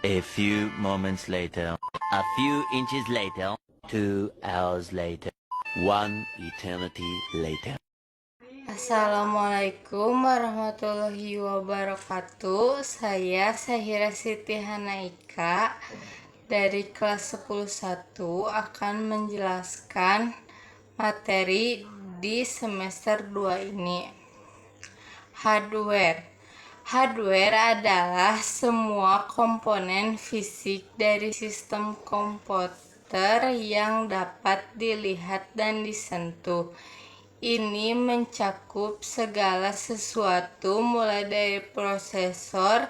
A few moments later, a few inches later, 2 hours later, 1 eternity later. Assalamualaikum warahmatullahi wabarakatuh. Saya Sahira Siti Hanaika dari kelas 10.1 akan menjelaskan materi di semester 2 ini. Hardware adalah semua komponen fisik dari sistem komputer yang dapat dilihat dan disentuh. Ini mencakup segala sesuatu mulai dari prosesor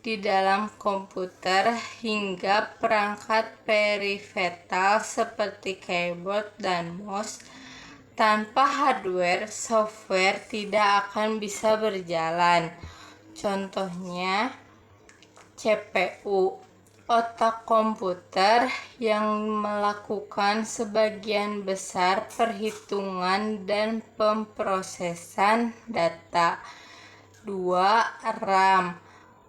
di dalam komputer hingga perangkat peripheral seperti keyboard dan mouse. Tanpa hardware, software tidak akan bisa berjalan. Contohnya, CPU, otak komputer yang melakukan sebagian besar perhitungan dan pemrosesan data. 2. RAM,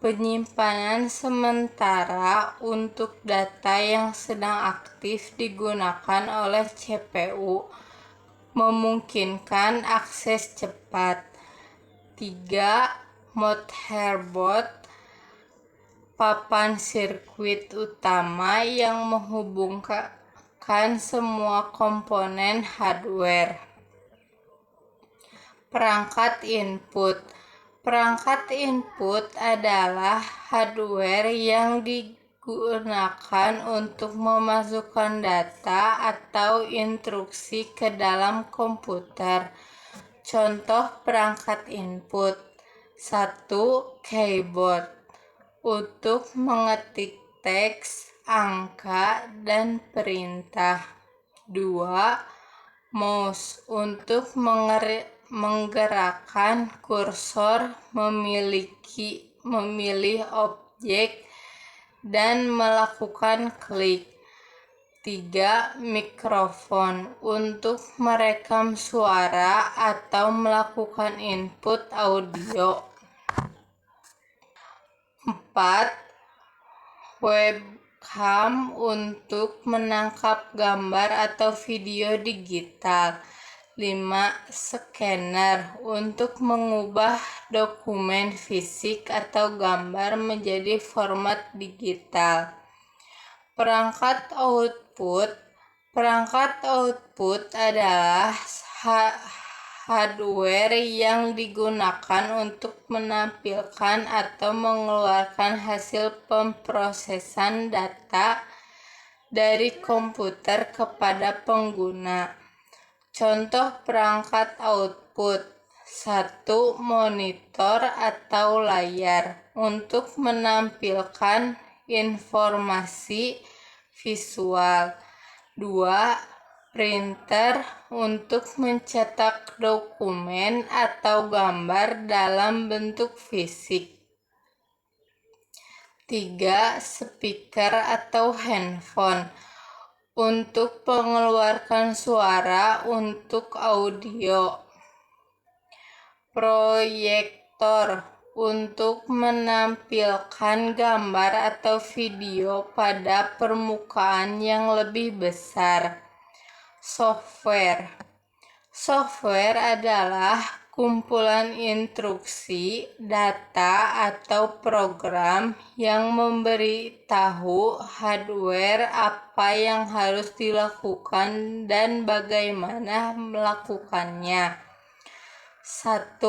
penyimpanan sementara untuk data yang sedang aktif digunakan oleh CPU, memungkinkan akses cepat. 3. Motherboard, papan sirkuit utama yang menghubungkan semua komponen hardware. Perangkat input. Perangkat input adalah hardware yang digunakan untuk memasukkan data atau instruksi ke dalam komputer. Contoh perangkat input. 1. Keyboard, untuk mengetik teks, angka, dan perintah. 2. Mouse, untuk menggerakkan kursor, memilih objek, dan melakukan klik. 3. Mikrofon, untuk merekam suara atau melakukan input audio. 4. Webcam, untuk menangkap gambar atau video digital. 5. Scanner, untuk mengubah dokumen fisik atau gambar menjadi format digital. Perangkat output adalah hardware yang digunakan untuk menampilkan atau mengeluarkan hasil pemrosesan data dari komputer kepada pengguna. Contoh perangkat output. 1. Monitor atau layar, untuk menampilkan informasi visual. 2. Printer, untuk mencetak dokumen atau gambar dalam bentuk fisik. 3. Speaker atau handphone, untuk mengeluarkan suara untuk audio. Proyektor, untuk menampilkan gambar atau video pada permukaan yang lebih besar. Software adalah kumpulan instruksi, data, atau program yang memberitahu hardware apa yang harus dilakukan dan bagaimana melakukannya. 1.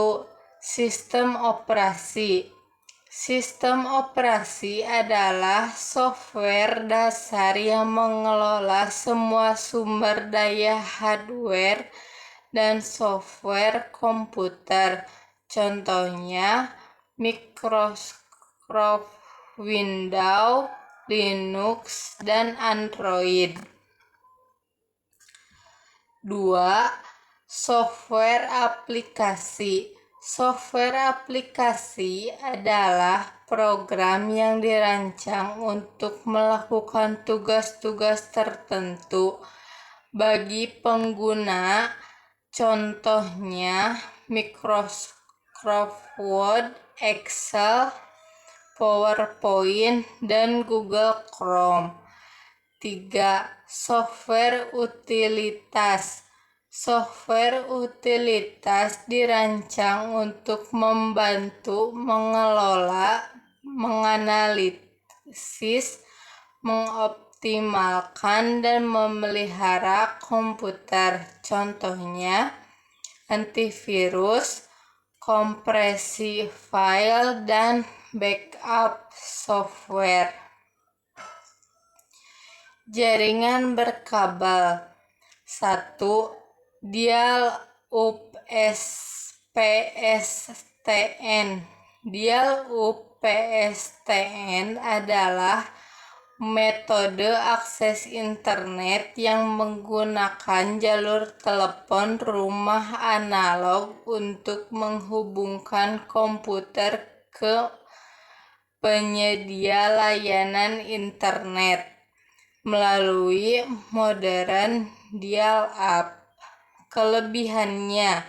Sistem operasi. Sistem operasi adalah software dasar yang mengelola semua sumber daya hardware dan software komputer. Contohnya Microsoft Windows, Linux, dan Android. 2. Software aplikasi. Software aplikasi adalah program yang dirancang untuk melakukan tugas-tugas tertentu bagi pengguna. Contohnya Microsoft Word, Excel, PowerPoint, dan Google Chrome. 3. Software utilitas. Software utilitas dirancang untuk membantu mengelola, menganalisis, mengoptimalkan, dan memelihara komputer. Contohnya, antivirus, kompresi file, dan backup software. Jaringan berkabel. 1. Dial-up PSTN. Dial-up PSTN adalah metode akses internet yang menggunakan jalur telepon rumah analog untuk menghubungkan komputer ke penyedia layanan internet melalui modern dial-up. Kelebihannya,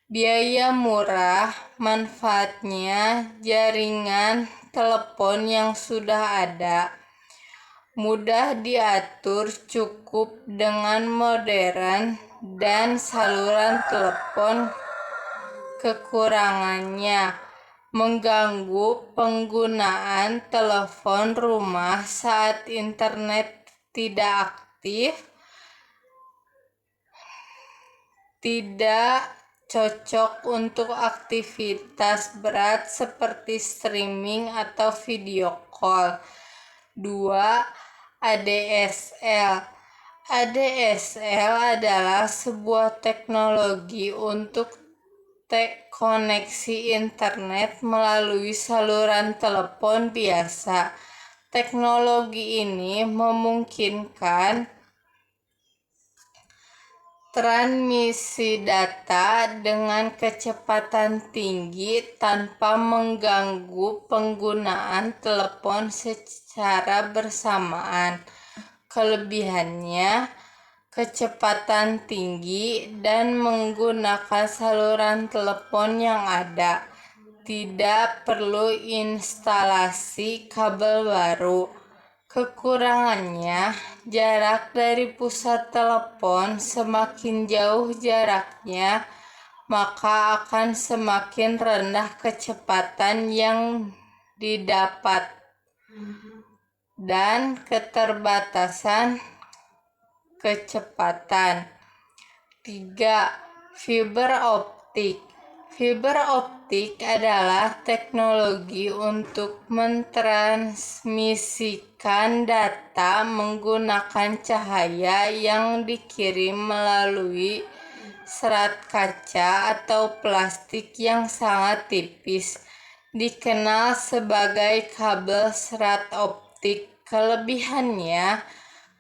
biaya murah, manfaatnya jaringan telepon yang sudah ada, mudah diatur, cukup dengan modern dan saluran telepon. Kekurangannya, mengganggu penggunaan telepon rumah saat internet tidak aktif, tidak cocok untuk aktivitas berat seperti streaming atau video call. 2. ADSL. ADSL adalah sebuah teknologi untuk koneksi internet melalui saluran telepon biasa. Teknologi ini memungkinkan transmisi data dengan kecepatan tinggi tanpa mengganggu penggunaan telepon secara bersamaan. Kelebihannya, kecepatan tinggi dan menggunakan saluran telepon yang ada. Tidak perlu instalasi kabel baru. Kekurangannya, jarak dari pusat telepon semakin jauh jaraknya, maka akan semakin rendah kecepatan yang didapat dan keterbatasan kecepatan. 3. Fiber optik. Fiber optik adalah teknologi untuk mentransmisikan data menggunakan cahaya yang dikirim melalui serat kaca atau plastik yang sangat tipis, dikenal sebagai kabel serat optik. Kelebihannya,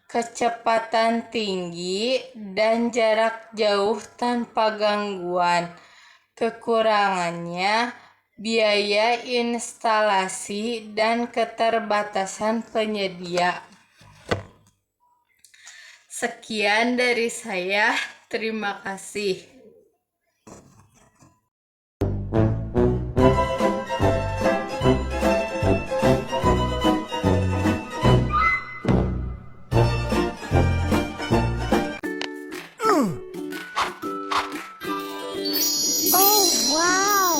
kecepatan tinggi dan jarak jauh tanpa gangguan. Kekurangannya, biaya instalasi dan keterbatasan penyedia. Sekian dari saya, terima kasih. Oh, wow!